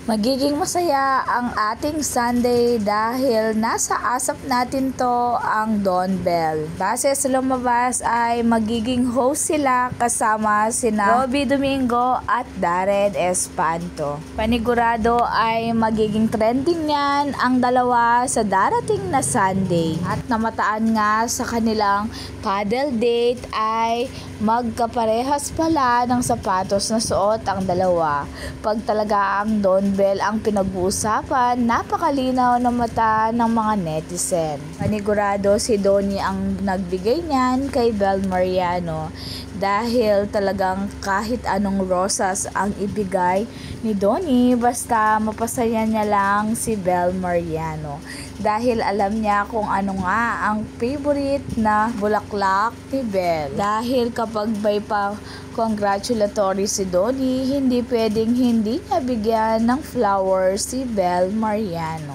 Magiging masaya ang ating Sunday dahil nasa asap natin to ang Don Bell. Base sa lumabas ay magiging host sila kasama sina Robby Domingo at Darren Espanto. Panigurado ay magiging trending yan ang dalawa sa darating na Sunday. At namataan nga sa kanilang paddle date ay magkaparehas pala ng sapatos na suot ang dalawa. Pag talaga ang Don Bell ang pinag-uusapan, napakalinaw ng mata ng mga netizen. Panigurado si Donnie ang nagbigay niyan kay Bel Mariano dahil talagang kahit anong rosas ang ibigay ni Donnie basta mapasaya niya lang si Bel Mariano dahil alam niya kung ano nga ang favorite na bulaklak ni Bel. Dahil kapag may pa congratulatory si Donnie, hindi pwedeng hindi niya bigyan ng flowers si Bel Mariano.